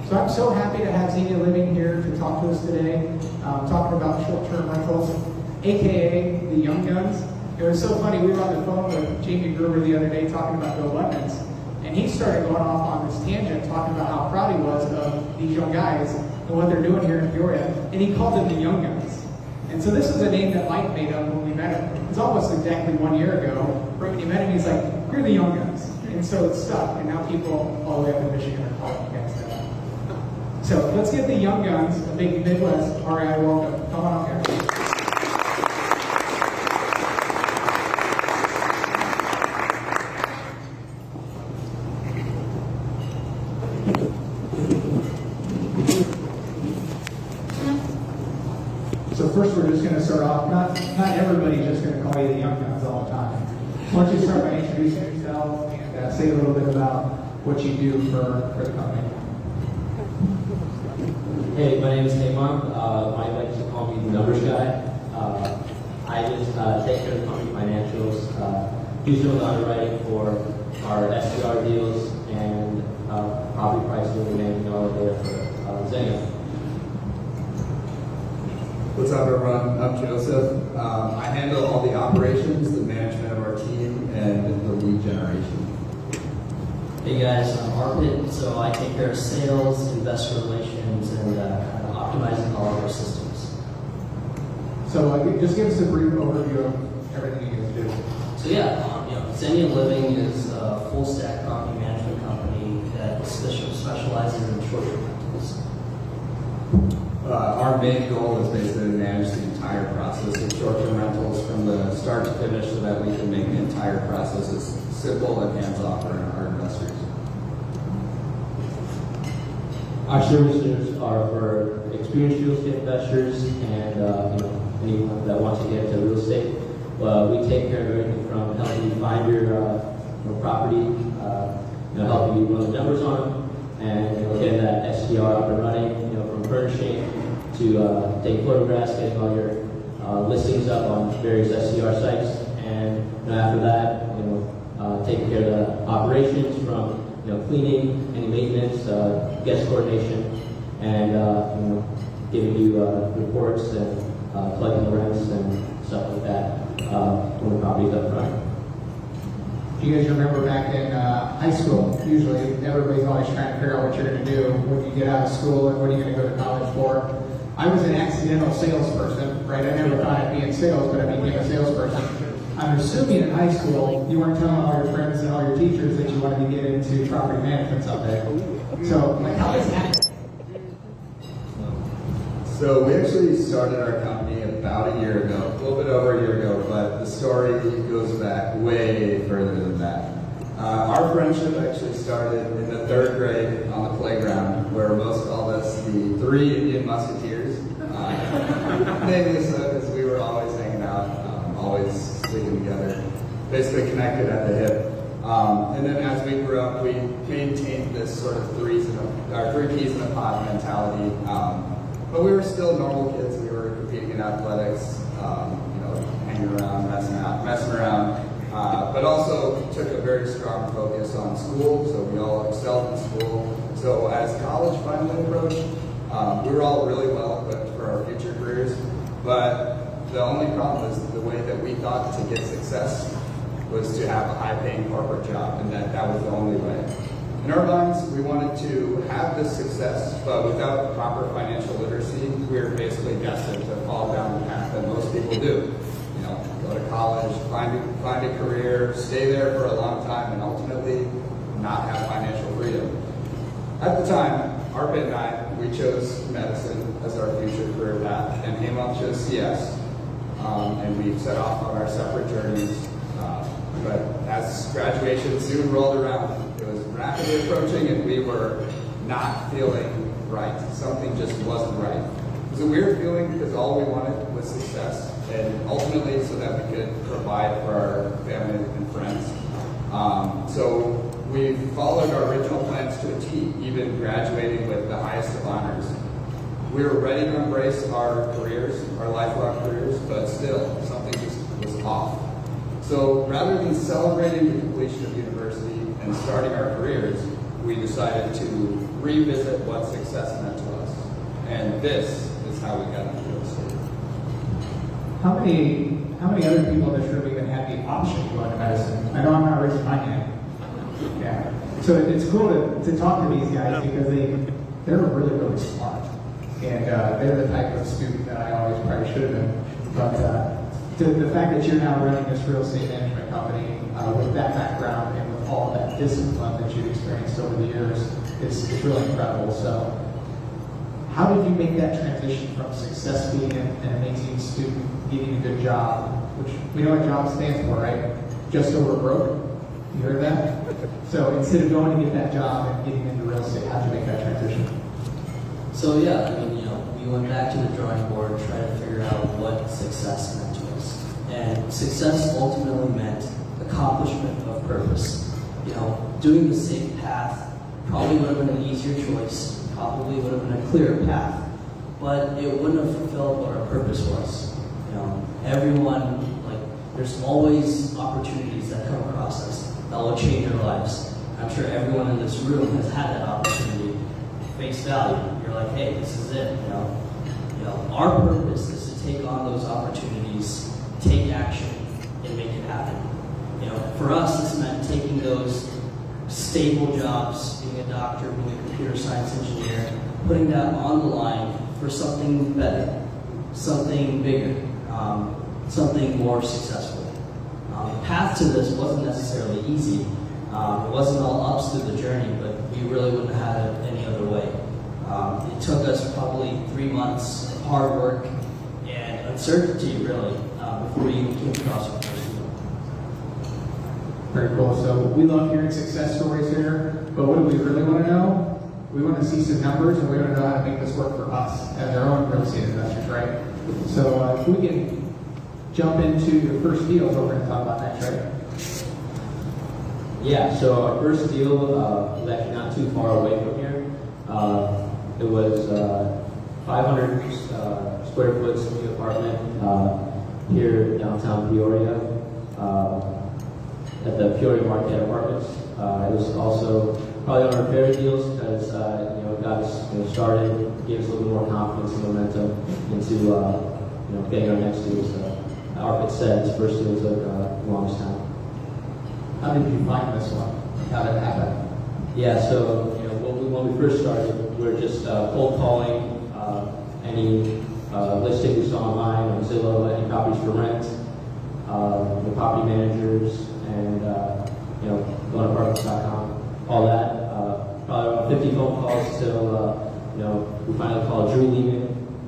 So I'm so happy to have Xenia Living here to talk to us today, talking about short-term rentals, aka the Young Guns. It was so funny, we were on the phone with Jamie Gruber the other day talking about Bill Lemons, and he started going off on this tangent talking about how proud he was of these young guys and what they're doing here in Peoria, and he called them the Young Guns. And so this was a name that Mike made up when we met him. It's almost exactly 1 year ago. Right when you met him, he's like, "You're the Young Guns." And so it's stuck, and now people all the way up in Michigan are calling you guys that. So let's get the Young Guns, a big Midwest REI welcome. Come on up, guys. So first we're just going to start off, not everybody's just going to call you the Young Guns all the time. Why don't you start by introducing yourself and say a little bit about what you do for the company. Hey, my name is Hemanth. I like to call me the numbers guy. I just take care of the company financials, do some of the underwriting for our SDR deals and property pricing and managing all of there for Xenia. What's up, everyone? I'm Joseph. I handle all the operations, the management of our team, and the lead generation. Hey guys, I'm Arpit, so I take care of sales, investor relations, and optimizing all of our systems. So just give us a brief overview of everything you guys do. So yeah, Xenia Living is a full stack property management company that specializes in short-term rentals. Our main goal is basically to manage the entire process of short-term rentals from the start to finish so that we can make the entire process as simple and hands-off for our investors. Our services are for experienced real estate investors and anyone that wants to get into real estate. We take care of everything from helping you find your property, helping you run the numbers on them, and getting that SDR up and running, from furnishing to taking photographs, getting all your listings up on various SDR sites, and after that, taking care of the operations from cleaning, any maintenance, guest coordination, and giving you reports and collecting the rents and stuff like that when the property's up front. Do you guys remember back in high school, usually everybody's always trying to figure out what you're going to do when you get out of school and what are you going to go to college for? I was an accidental salesperson, right? I never thought I'd be in sales, but I became a salesperson. I'm assuming in high school you weren't telling all your friends and all your teachers that you wanted to get into property management someday. So, how does that happen? So we actually started our company about a year ago, a little bit over a year ago, but the story goes back way further than that. Our friendship actually started in the 3rd grade on the playground, where most called us the 3 Indian Musketeers. Mainly so because we were always hanging out, always sticking together, basically connected at the hip. And then as we grew up, we maintained this sort of 3 peas in a pod mentality. But we were still normal kids. We were competing in athletics, hanging around, messing around. But also took a very strong focus on school, so we all excelled in school. So as college finally approached, we were all really well equipped for our future careers. But the only problem is the way that we thought to get success was to have a high-paying corporate job, and that was the only way. In our minds, we wanted to have this success, but without proper financial literacy, we were basically destined to fall down the path that most people do. Go to college, find a career, stay there for a long time, and ultimately not have financial freedom. At the time, Arpit and I, we chose medicine as our future career path, and Hemanth chose CS, and we set off on our separate journeys. But as graduation soon rolled around, it was rapidly approaching, and we were not feeling right. Something just wasn't right. It was a weird feeling because all we wanted was success, and ultimately so that we could provide for our family and friends. So we followed our original plans to a T, even graduating with the highest of honors. We were ready to embrace our careers, our lifelong careers, but still, something just was off. So rather than celebrating the completion of university and starting our careers, we decided to revisit what success meant to us. And this is how we got into real estate. How many other people in this room even had the option to go into medicine? I know I'm not raising my hand. Yeah. So it's cool to talk to these guys because they're really, really smart. And they're the type of student that I always probably should have been. But the fact that you're now running this real estate management company with that background and with all that discipline that you've experienced over the years, it's really incredible. So how did you make that transition from success being an amazing student, getting a good job, which we know what job stands for, right? Just over broke. You heard that? So instead of going to get that job and getting into real estate, how did you make that transition? So yeah, I mean, we went back to the drawing board, tried to figure out what success meant to us. And success ultimately meant accomplishment of purpose. Doing the safe path probably would have been an easier choice, probably would have been a clearer path, but it wouldn't have fulfilled what our purpose was. Everyone, there's always opportunities that come across us that will change our lives. I'm sure everyone in this room has had that opportunity. Face value. You're like, hey, this is it. Our purpose is to take on those opportunities, take action, and make it happen. For us, this meant taking those stable jobs, being a doctor, being a computer science engineer, putting that on the line for something better, something bigger, something more successful. The path to this wasn't necessarily easy. It wasn't all ups through the journey, but we really wouldn't have had it any other way. It took us probably 3 months of hard work and uncertainty, really, before we even came across our first deal. Very cool. So we love hearing success stories here, but what do we really want to know? We want to see some numbers, and we want to know how to make this work for us as our own real estate investors, right? So if we can jump into your first deal, what we're going to talk about next, right? Yeah, so our first deal was actually not too far away from here. It was 500 square foot semi apartment here downtown Peoria at the Peoria Market Apartments. It was also probably one of our favorite deals because it got us started, gave us a little more confidence and momentum into getting our next deal. So Arpit said his first deal took the longest time. How did you find this one? How did it happen? Yeah, so when we first started, we were just cold calling any listing we saw online on Zillow, any properties for rent, the property managers, and going to apartments.com, all that. Probably around 50 phone calls till we finally called Drew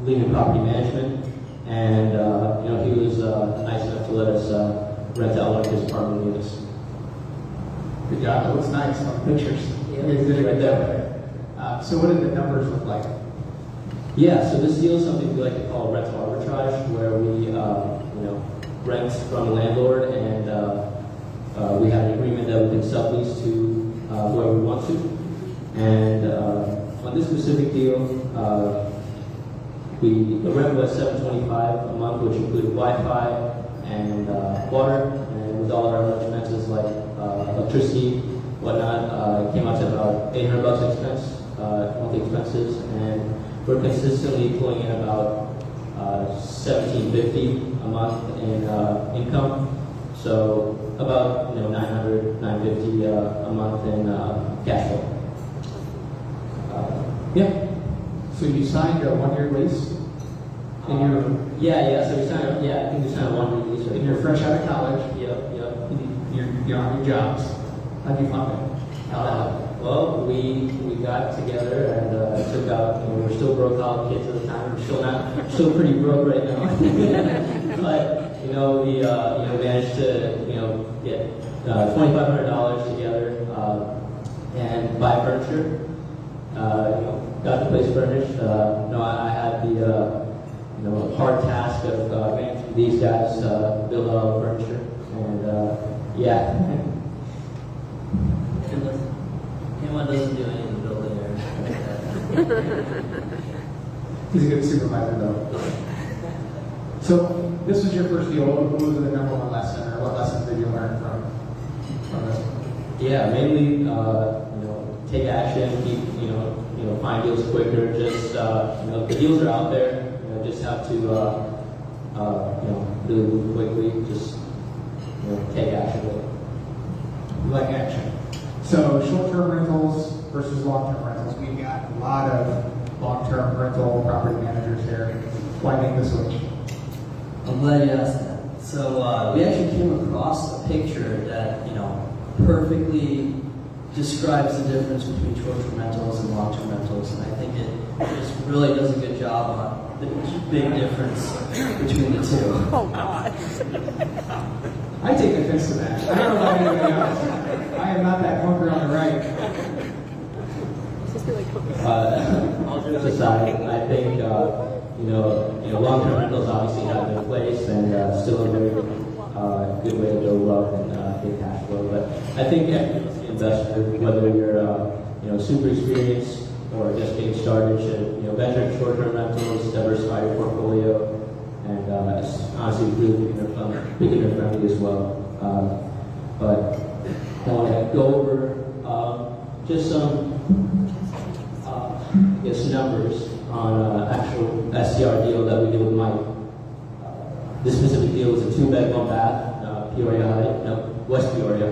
Lehman Property Management, and he was nice enough to let us rent out one of his apartment units. Good job. That looks nice on the pictures. Yeah, You did it right there. So what did the numbers look like? Yeah, so this deal is something we like to call rental arbitrage, where we rent from a landlord, and we have an agreement that we can sublease to whoever we want to. And on this specific deal, the rent was $725 a month, which included Wi-Fi and water, and with all of our expenses like electricity, whatnot, it came out to about $800 expense, monthly expenses, and we're consistently pulling in about $1,750 a month in income. So about $900, $950 a month in cash flow. Yeah. So you signed a 1-year lease? And So we signed. I think we signed a 1-year lease. and you're fresh out of college. Yep. You're on your jobs. How'd you fund it? Well, we got together and took out. We're still broke college kids at the time. We're still pretty broke right now. But we managed to get $2,500 together and buy furniture. Got the place furnished. I had the hard task of managing these guys build all the furniture, and yeah. Hemanth doesn't do any of the building there. He's a good supervisor, though. So this was your first deal. What was the number one lesson, or what lessons did you learn from this? Yeah, mainly take action, keep find deals quicker. Just the deals are out there. Just have to really move quickly. Just take action with it. We like action. So short-term rentals versus long-term rentals. We've got a lot of long-term rental property managers here. Why make the switch? I'm glad you asked that. So we actually came across a picture that perfectly describes the difference between short-term rentals and long-term rentals, and I think it just really does a good job on the big difference between the two. Oh, God. I take offense to that. I don't know about anybody else. I am not that hunker on the right. All jokes aside, I think long-term rentals obviously have their place and still a very good way to build wealth and get cash flow. But I think every investor, whether you're super experienced or just getting started, should venture in short-term rentals, diversify your portfolio, and it's honestly really beginner friendly as well. But I want to go over just some numbers on actual STR deal that we did with Mike. This specific deal was a 2-bed, 1-bath, Peoria High, West Peoria.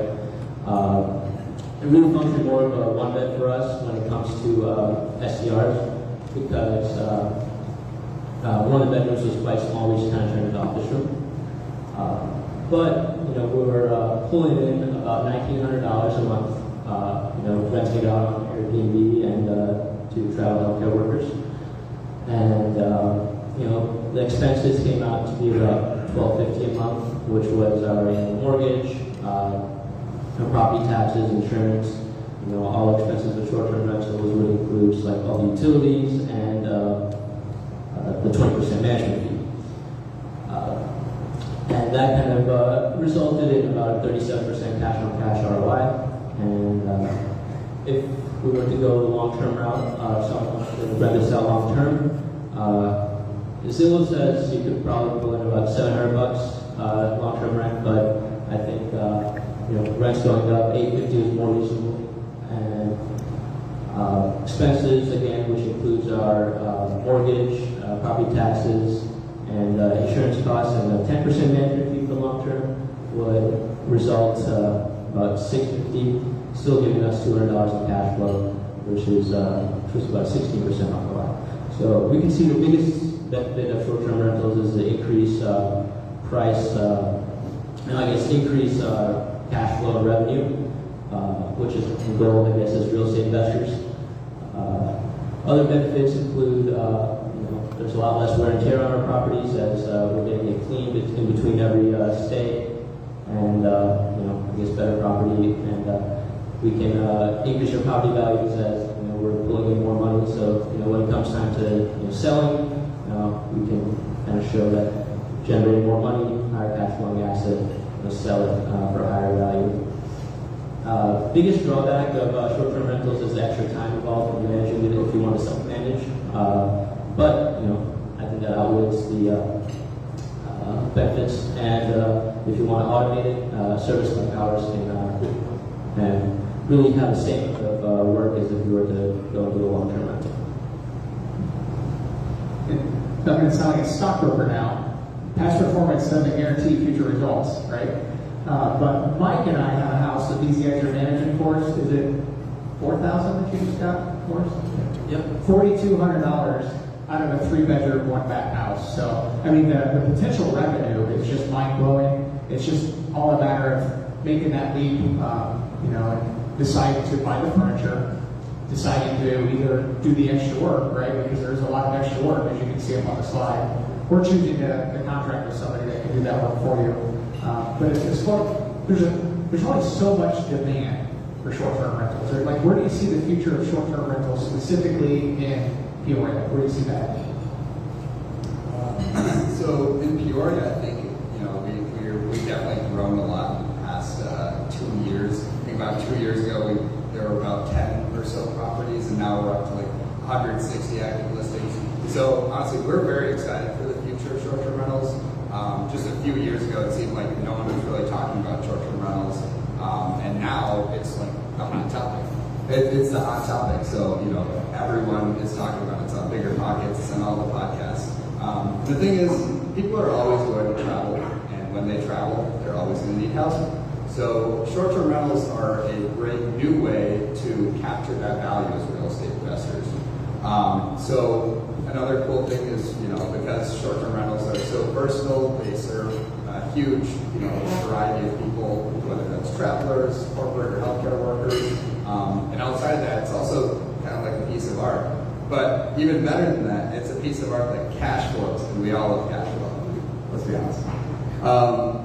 It really functioned more of a 1-bed for us when it comes to STRs because one of the bedrooms was quite small. We just kind of turned it office room. But we were pulling in about $1,900 a month, renting it out on Airbnb and to travel healthcare workers. And the expenses came out to be about $1,250 a month, which was our mortgage, property taxes, insurance, all expenses of short-term rentals would include like all the utilities and the 20% management fee. And that kind of resulted in about a 37% cash-on-cash ROI. And if we were to go the long-term route, someone would rent this out long-term. Zillow says you could probably pull in about $700 long-term rent, but I think rent's going up. $850 is more reasonable. And expenses again, which includes our mortgage, property taxes, and insurance costs, and a 10% management fee for long-term would result about $650, still giving us $200 in cash flow, which is about 16% ROI. So we can see the biggest benefit of short-term rentals is the increase price, increase cash flow and revenue, which is the goal, I guess, as real estate investors. Other benefits include, there's a lot less wear and tear on our properties as we're getting it cleaned in between every stay, and I guess better property, and we can increase your property values as we're pulling in more money. So when it comes time to selling, we can kind of show that generating more money, higher cash flowing asset, sell it for a higher value. Biggest drawback of short-term rentals is the extra time involved in managing it if you want to self-manage. But I think that outweighs the benefits. And if you want to automate it, service like ours can really have the same of work as if you were to go into a long-term rental. I'm going to sound like a stockbroker now. Past performance doesn't guarantee future results, right? But Mike and I have a house that these guys are managing for us. Is it $4,000 that you just got for us? Yep. $4,200 out of a 3-bedroom, 1-bath house. So, I mean, the potential revenue is just mind-blowing. It's just all a matter of making that leap, and deciding to buy the furniture, deciding to either do the extra work, right? Because there's a lot of extra work, as you can see up on the slide. Or choosing to contract with somebody that can do that work for you. But it's fun. There's only so much demand for short-term rentals. Where do you see the future of short-term rentals, specifically in Peoria? Where do you see that? So in Peoria, I think we've definitely grown a lot in the past 2 years. I think about 2 years ago there were about 10 or so properties, and now we're up to 160 active listings. So honestly, we're very excited for the future of short-term rentals. Just a few years ago, it seemed like no one was really talking about short-term rentals, and now it's like a hot topic. It's the hot topic. So everyone is talking about. It's on Bigger Pockets, it's on all the podcasts. The thing is, people are always going to travel, and when they travel, they're always going to need housing. So short-term rentals are a great new way to capture that value as real estate investors. So another cool thing is, because short-term rentals are so versatile, they serve a huge, variety of people, whether that's travelers, corporate or healthcare workers. And outside of that, it's also kind of like a piece of art. But even better than that, it's a piece of art that cash flows, and we all love cash flow. Let's be honest.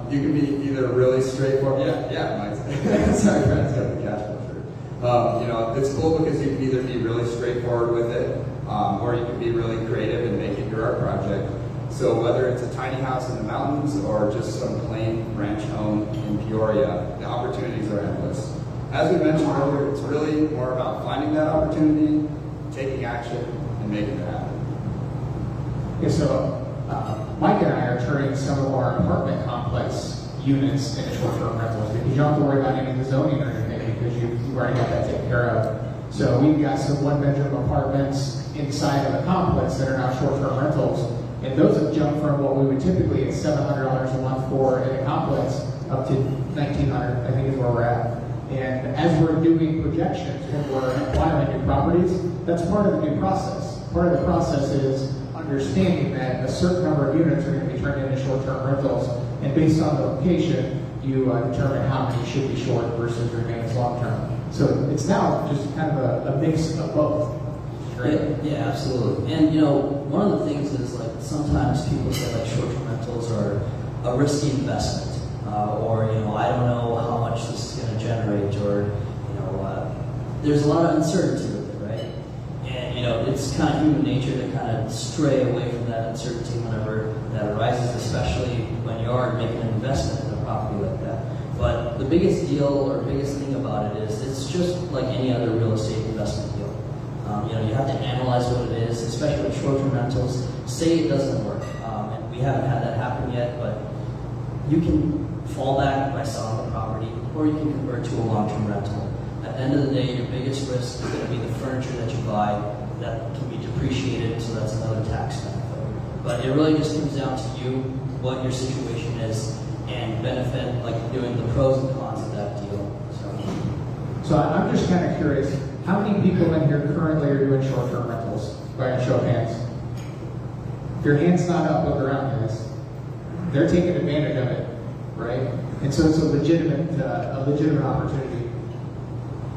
You can be either really straightforward. Yeah, Mike's. Sorry, Brad's got the cash flow shirt. It's cool because you can either be really straightforward with it, or you can be really creative and make it your art project. So whether it's a tiny house in the mountains or just some plain ranch home in Peoria, the opportunities are endless. As we mentioned earlier, it's really more about finding that opportunity, taking action, and making it happen. Yeah, so Mike and I are turning some of our apartment complex units into short-term rentals because you don't have to worry about any of the zoning or anything because you've already got that taken care of. So we've got some one-bedroom apartments inside of a complex that are now short-term rentals, and those have jumped from what we would typically get $700 a month for in a complex up to $1,900, I think is where we're at. And as we're doing projections when we're acquiring new properties, that's part of the new process. Part of the process is understanding that a certain number of units are going to be turned into short-term rentals, and based on the location, you determine how many should be short versus remain as long-term. So it's now just kind of a mix of both. Yeah, absolutely. And one of the things is like sometimes people say like short-term rentals are a risky investment, or I don't know how much this is going to generate, or there's a lot of uncertainty with it, right? And it's kind of human nature to kind of stray away from that uncertainty whenever that arises, especially when you are making an investment in a property like that. But the biggest deal or biggest thing about it is it's just like any other real estate investment deal. You have to analyze what it is, especially with short-term rentals. Say it doesn't work, and we haven't had that happen yet, but you can fall back by selling the property, or you can convert to a long-term rental. At the end of the day, your biggest risk is going to be the furniture that you buy that can be depreciated, so that's another tax benefit. But it really just comes down to you, what your situation is, and benefit, like doing the pros and cons of that deal. So I'm just kind of curious, how many people in here currently are doing short-term rentals? By a show of hands. If your hand's not up, look around, guys. They're taking advantage of it, right? And so it's a legitimate opportunity.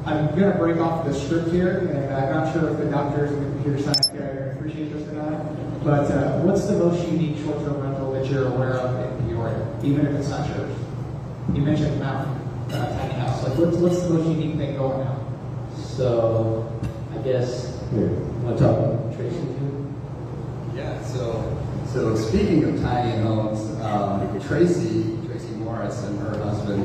I'm going to break off the script here, and I'm not sure if the doctors and the computer science guy are going to appreciate this or not, but what's the most unique short-term rental that you're aware of in Peoria, even if it's not yours? You mentioned mountain, tiny house. Like, what's the most unique thing going now? So, I guess, here, want to talk about Tracy too? Yeah, so speaking of tiny homes, Tracy Morris and her husband,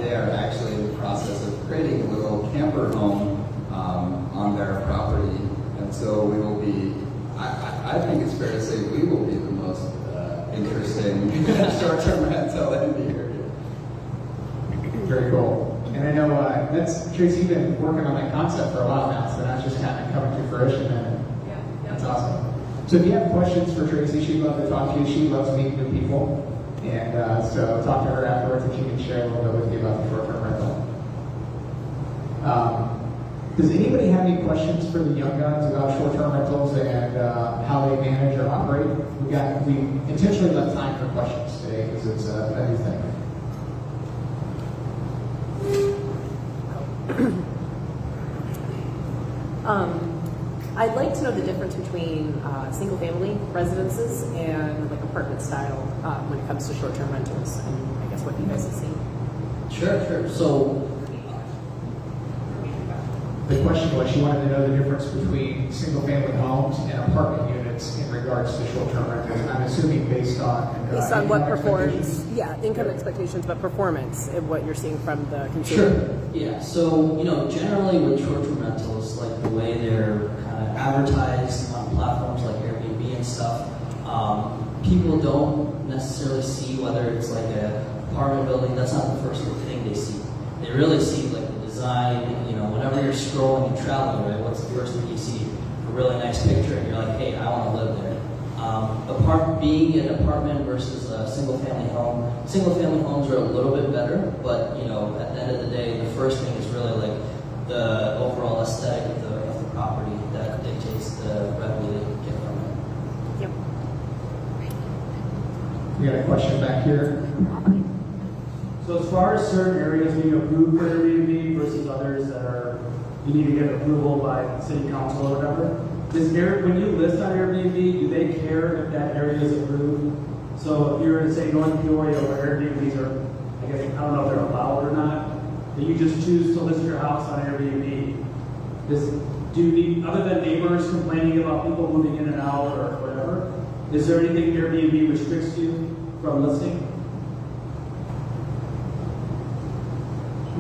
they are actually in the process of creating a little camper home on their property. And so we will be, I think it's fair to say we will be the most interesting short-term rental in the area. Very cool. And I know that's Tracy, you've been working on that concept for a while now, so that's just kind of coming to fruition, and that's awesome. So if you have questions for Tracy, she'd love to talk to you. She loves meeting new people. And so talk to her afterwards and she can share a little bit with you about the short-term rental. Does anybody have any questions for the young guns about short-term rentals and how they manage or operate? We intentionally left time for questions today because it's a new thing. I'd like to know the difference between single-family residences and like apartment style when it comes to short-term rentals, and I guess what you guys have seen. Sure. So The question was, she wanted to know the difference between single-family homes and apartment units in regards to short-term rentals. I'm assuming based on what performs, income expectations, but performance and what you're seeing from the consumer. Sure. Yeah. So generally with short-term rentals, like the way they're kind of advertised on platforms like Airbnb and stuff, people don't necessarily see whether it's like a apartment building. That's not the first thing they see. They really see like the design. Whenever you're scrolling and traveling, right? What's the first thing you see? really nice picture, and you're like, hey, I want to live there. Being an apartment versus a single-family home. Single-family homes are a little bit better, but at the end of the day, the first thing is really like the overall aesthetic of the property that dictates the revenue that you get from it. Yep. We got a question back here. So as far as certain areas being approved for Airbnb versus others that are, you need to get approval by city council or whatever, when you list on Airbnb, do they care if that area is approved? So if you're in, say, North Peoria where Airbnbs are, I guess, I don't know if they're allowed or not, that you just choose to list your house on Airbnb, do you need, other than neighbors complaining about people moving in and out or whatever, is there anything Airbnb restricts you from listing?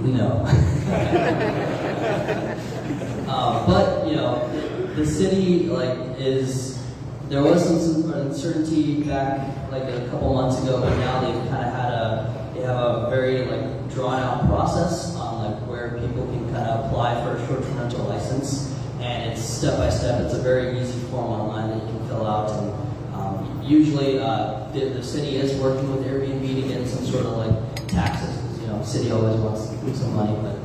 No. But the city there was some uncertainty back a couple months ago, but now they've kind of they have a very drawn out process on where people can kind of apply for a short-term rental license, and it's step by step. It's a very easy form online that you can fill out, and usually the city is working with Airbnb to get some sort of taxes. City always wants to keep some money, but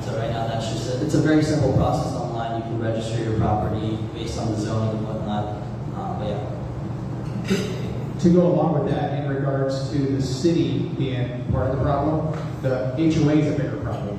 so right now that's just it's a very simple process online. You can register your property based on the zoning and whatnot. To go along with that, in regards to the city being part of the problem, the HOA is a bigger problem.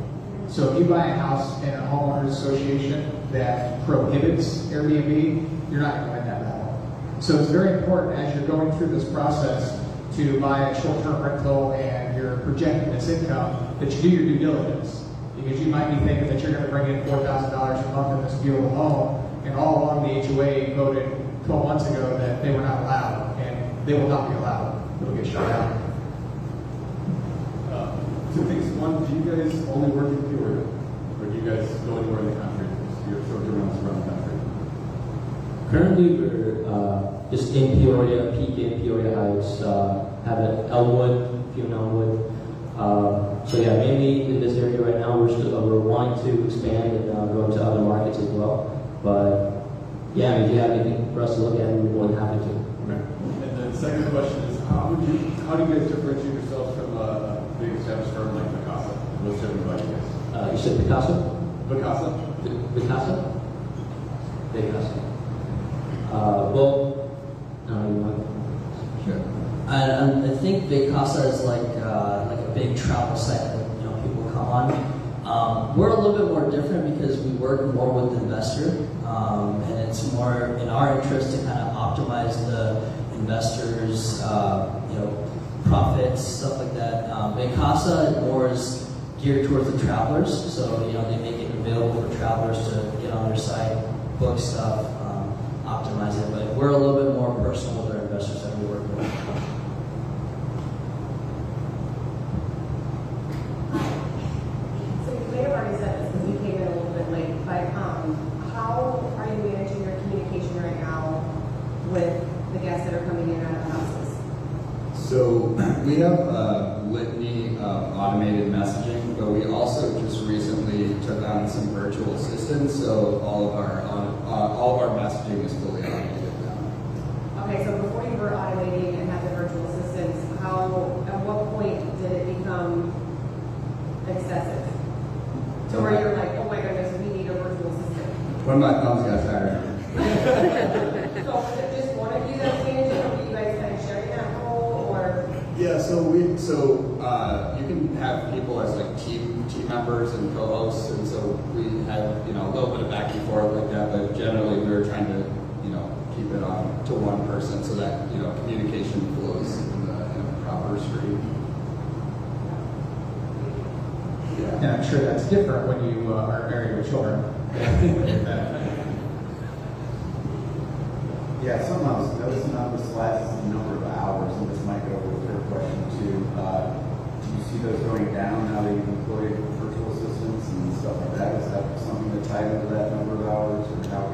So if you buy a house in a homeowners association that prohibits Airbnb, you're not going to win that battle. So it's very important as you're going through this process to buy a short-term rental and you're projecting this income, that you do your due diligence. Because you might be thinking that you're going to bring in $4,000 a month in this beautiful home, and all along the HOA voted 12 months ago that they were not allowed, and they will not be allowed. It'll get shut down. Two things. One, do you guys only work in Peoria, or do you guys go anywhere in the country? You're short-term rentals around the country. Currently, we're just in Peoria, Pekin, Peoria Heights, have it Elmwood, if you know Elmwood. Mainly in this area right now, we're wanting to expand and go to other markets as well. But if you have anything for us to look at, we're more than happy to. Okay. And then the second question is, how do you guys differentiate yourselves from a big established firm like Vacasa? What's different about you guys? You said Picasso? Vacasa? Picasso? Picasso. Sure. I think Vacasa is like a big travel site that people come on. We're a little bit more different because we work more with the investor, and it's more in our interest to kind of optimize the investors' profits, stuff like that. Vacasa more is geared towards the travelers, so they make it available for travelers to get on their site, book stuff, optimize it. But we're a little bit more personal with our investors that we work with. So you may have already said this because you came in a little bit late, but how are you managing your communication right now with the guests that are coming in and out of houses? So we have a litany of automated messaging, but we also just recently took on some virtual assistants, so all of our messaging is fully automated now. Okay, so before you were automating and had the virtual assistants, at what point did it become excessive? To where you're like, oh my goodness, we need a virtual assistant. When my thumbs got tired. So was it just one of you that changed it, or were you guys kind of sharing that role, or? Yeah, so you can have people as team members and co-hosts, and so we had a little bit of back and forth like that, but generally we were trying to keep it on to one person so that communication flows in a proper stream. Yeah. And I'm sure that's different when you are married with children. Yeah, something I was noticing on the slides is the number of hours, and this might go with your question too. Do you see those going down now that you've employed virtual assistants and stuff like that? Is that something that tied into that number of hours, or how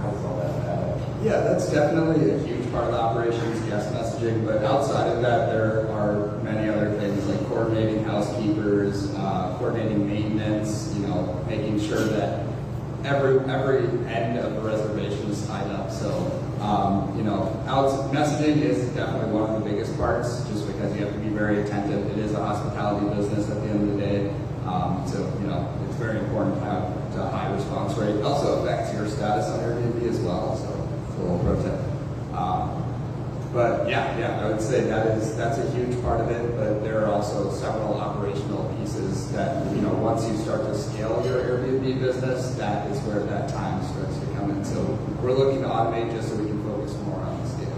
does all that add up? Yeah, that's definitely a huge part of the operations, guest messaging, but outside of that, there are many other things like coordinating housekeepers, coordinating maintenance, making sure that every end of the reservation is tied up. So, messaging is definitely one of the biggest parts, just because you have to be very attentive. It is a hospitality business at the end of the day. It's very important to have a high response rate. It also affects your status on Airbnb as well, so it's a little pro tip. But I would say that's a huge part of it, but there are also several operational pieces that, once you start to scale your Airbnb business, that is where that time starts to come in. So we're looking to automate just so we can focus more on the scale.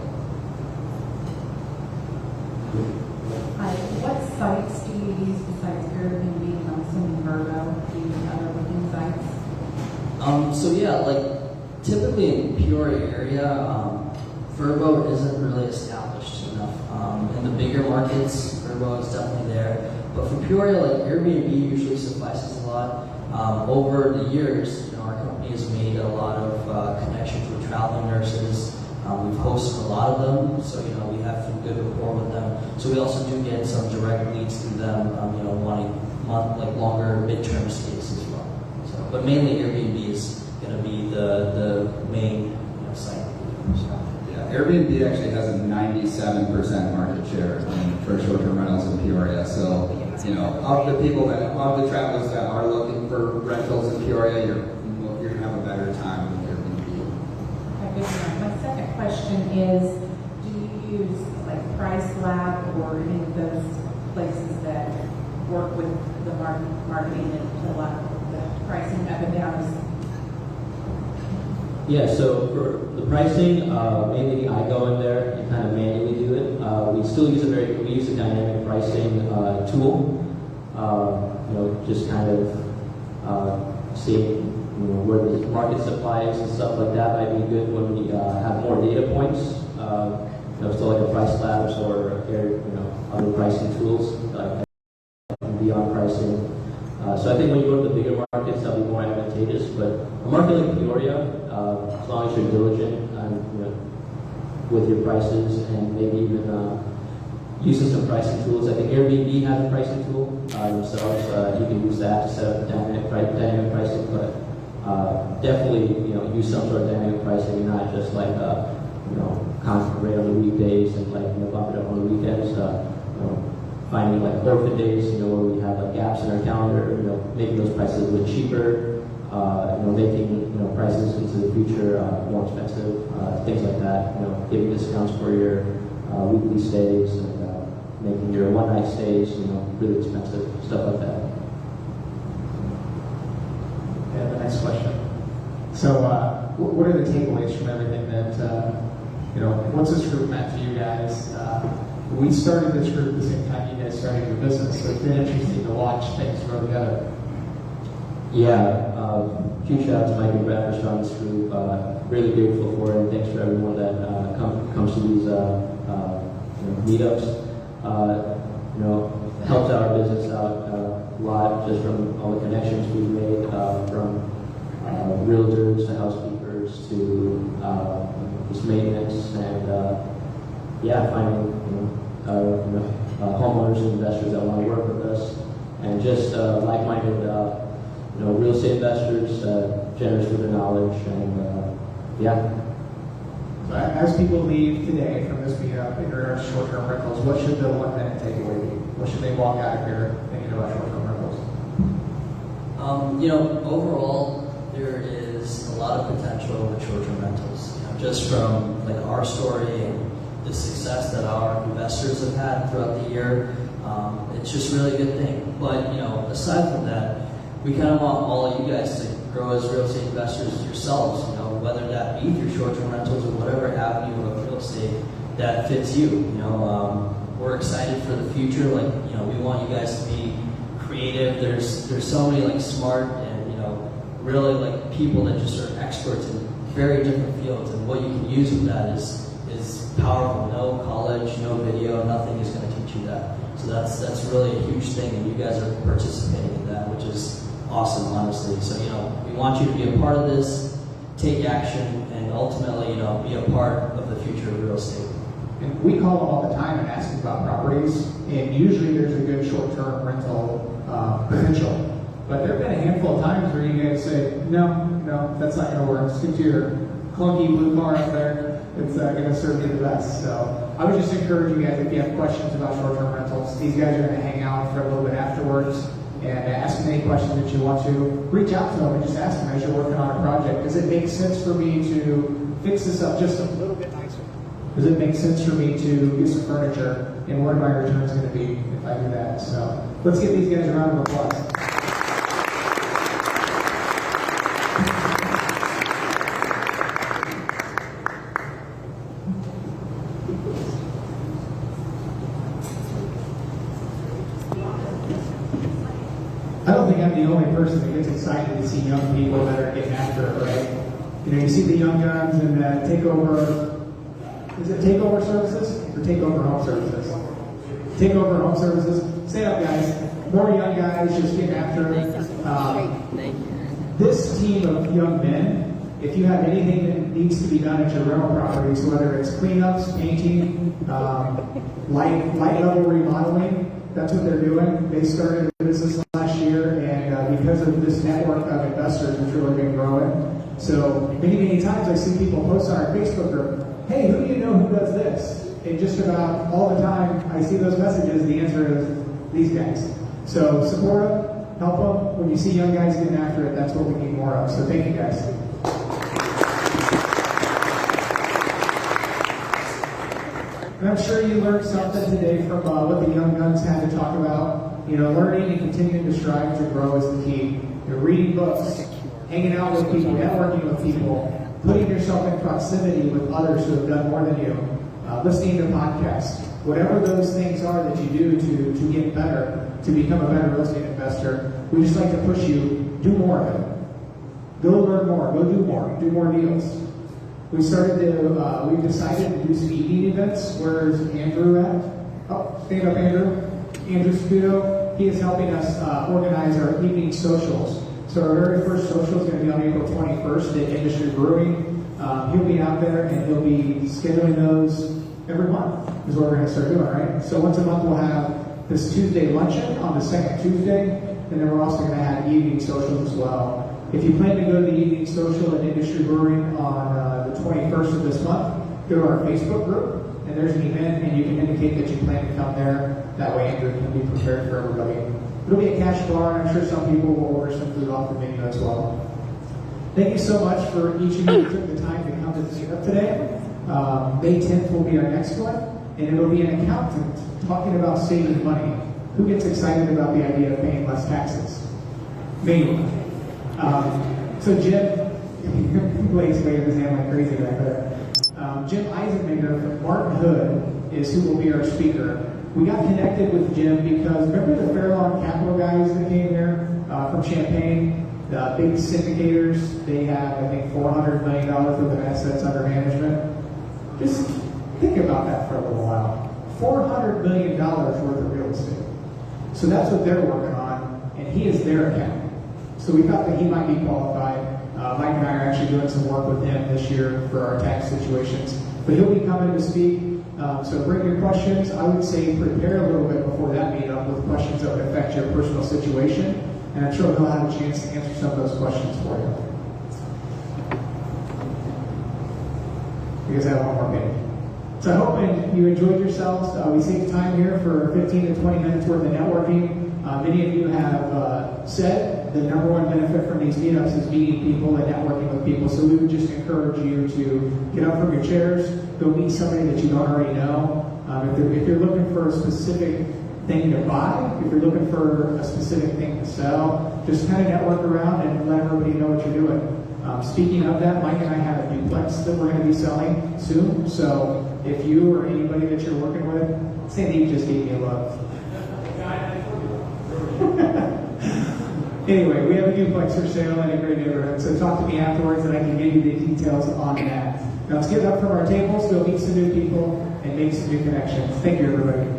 Hi, what sites do you use besides Airbnb? I'm assuming Verbo, do you use other booking sites? Typically in Peoria area, Verbo isn't really established enough. In the bigger markets, Verbo is definitely there. But for Peoria, Airbnb usually suffices a lot. Over the years, our company has made a lot of connections with traveling nurses. We've hosted a lot of them, so we have some good rapport with them. So we also do get some direct leads through them, wanting longer midterm stays as well. So, but mainly Airbnb is going to be the main site. Airbnb actually has a 97% market share for short-term rentals in Peoria. So, of the travelers that are looking for rentals in Peoria, you're going to have a better time with Airbnb. Okay, good enough. My second question is, do you use Price Lab or any of those places that work with the marketing and a lot of the pricing up and down? Yeah, so for the pricing, mainly I go in there and kind of manually do it. We still use we use a dynamic pricing tool. Just kind of seeing where the market supply is and stuff like that might be good when we have more data points. So like a Price Labs or other pricing tools beyond pricing. So I think when you go to the bigger markets, that'll be more advantageous. But a market like Peoria, as long as you're diligent with your prices and maybe even using some pricing tools, I think Airbnb has a pricing tool themselves. You can use that to set up dynamic pricing, but definitely use some sort of dynamic pricing, not just constant rate on the weekdays and bump it up on the weekends. Finding orphan days, where we have gaps in our calendar, making those prices a little cheaper, making prices into the future more expensive, things like that. Giving discounts for your weekly stays and making your one-night stays, really expensive, stuff like that. Yeah, the next question. So, what are the takeaways from everything that what's this group meant to you guys? We started this group at the same time you guys started your business, so it's been interesting to watch things grow together. Yeah, huge shout out to Mike and Brad for starting this group. Really grateful for it, and thanks for everyone that comes to these meetups. Helps our business out a lot just from all the connections we've made, from realtors to housekeepers to just maintenance and finding homeowners and investors that want to work with us, and just like-minded real estate investors, generous with their knowledge, and So as people leave today from this meetup in regards to short-term rentals, what should the 1-minute takeaway be? What should they walk out of here thinking about short-term rentals? Overall, there is a lot of potential with short-term rentals. Just from our story and the success that our investors have had throughout the year, it's just really a good thing. But aside from that, we kind of want all of you guys to grow as real estate investors yourselves. Whether that be through short-term rentals or whatever avenue of real estate that fits you. We're excited for the future. We want you guys to be creative. There's so many smart and really people that just are experts in very different fields, and what you can use with that is powerful. No college, no video, nothing is going to teach you that. So that's really a huge thing, and you guys are participating in that, which is awesome, honestly. So we want you to be a part of this, take action, and ultimately be a part of the future of real estate. And we call them all the time and ask them about properties, and usually there's a good short-term rental potential. But there have been a handful of times where you guys say, no, No, that's not going to work. Stick to your clunky blue car up there. It's going to serve you the best. So I would just encourage you guys, if you have questions about short-term rentals, these guys are going to hang out for a little bit afterwards and ask them any questions that you want to. Reach out to them and just ask them as you're working on a project. Does it make sense for me to fix this up just a little bit nicer? Does it make sense for me to get some furniture? And what are my returns going to be if I do that? So let's give these guys a round of applause. I don't think I'm the only person that gets excited to see young people that are getting after it, right? You know, you see the young guns and takeover, is it takeover services or takeover home services? Takeover home services. Stay up, guys. More young guys just getting after it. This team of young men, if you have anything that needs to be done at your rental properties, whether it's cleanups, painting, light level remodeling, that's what they're doing. They started a business last year, and because of this network of investors, it's really been growing. So many times I see people post on our Facebook group, hey, who do you know who does this? And just about all the time I see those messages, the answer is these guys. So support them, help them. When you see young guys getting after it, that's what we need more of. So thank you guys. And I'm sure you learned something today from what the young guns had to talk about. You know, learning and continuing to strive to grow is the key. You're reading books, hanging out with people, networking with people, putting yourself in proximity with others who have done more than you, listening to podcasts, whatever those things are that you do to get better, to become a better real estate investor. We just like to push you, do more of it. Go learn more, go do more deals. We've decided to do some evening events. Where's Andrew at? Oh, stand up, Andrew. Andrew Scudo. He is helping us organize our evening socials. So our very first social is going to be on April 21st at Industry Brewing. He'll be out there and he'll be scheduling those every month is what we're going to start doing, right? So once a month we'll have this Tuesday luncheon on the second Tuesday, and then we're also going to have evening socials as well. If you plan to go to the evening social at Industry Brewing on the 21st of this month, go to our Facebook group, and there's an event, and you can indicate that you plan to come there. That way Andrew can be prepared for everybody. It'll be a cash bar, and I'm sure some people will order some food off the menu as well. Thank you so much for each of you who took the time to come to the meetup today. May 10th will be our next one, and it'll be an accountant talking about saving money. Who gets excited about the idea of paying less taxes? Me. So Jim, Blake's waving his hand like crazy back there. Jim Eisenmaker from Martin Hood is who will be our speaker. We got connected with Jim because remember the Fairlawn Capital guys that came here from Champaign, the big syndicators? They have, I think, $400 million worth of assets under management. Just think about that for a little while. $400 million worth of real estate. So that's what they're working on, and he is their accountant. So we thought that he might be qualified. Mike and I are actually doing some work with him this year for our tax situations. But he'll be coming to speak. So bring your questions. I would say prepare a little bit before that meetup with questions that would affect your personal situation. And I'm sure he'll have a chance to answer some of those questions for you. You guys have one more page. So I hope you enjoyed yourselves. We saved time here for 15 to 20 minutes worth of networking. Many of you have said the number one benefit from these meetups is meeting people and networking with people. So we would just encourage you to get up from your chairs, go meet somebody that you don't already know. If you're looking for a specific thing to buy, if you're looking for a specific thing to sell, just kind of network around and let everybody know what you're doing. Speaking of that, Mike and I have a duplex that we're going to be selling soon. So if you or anybody that you're working with, Sandy just gave me a look. Anyway, we have a duplex for sale in a great neighborhood, so talk to me afterwards and I can give you the details on that. Now let's get up from our tables, go meet some new people, and make some new connections. Thank you, everybody.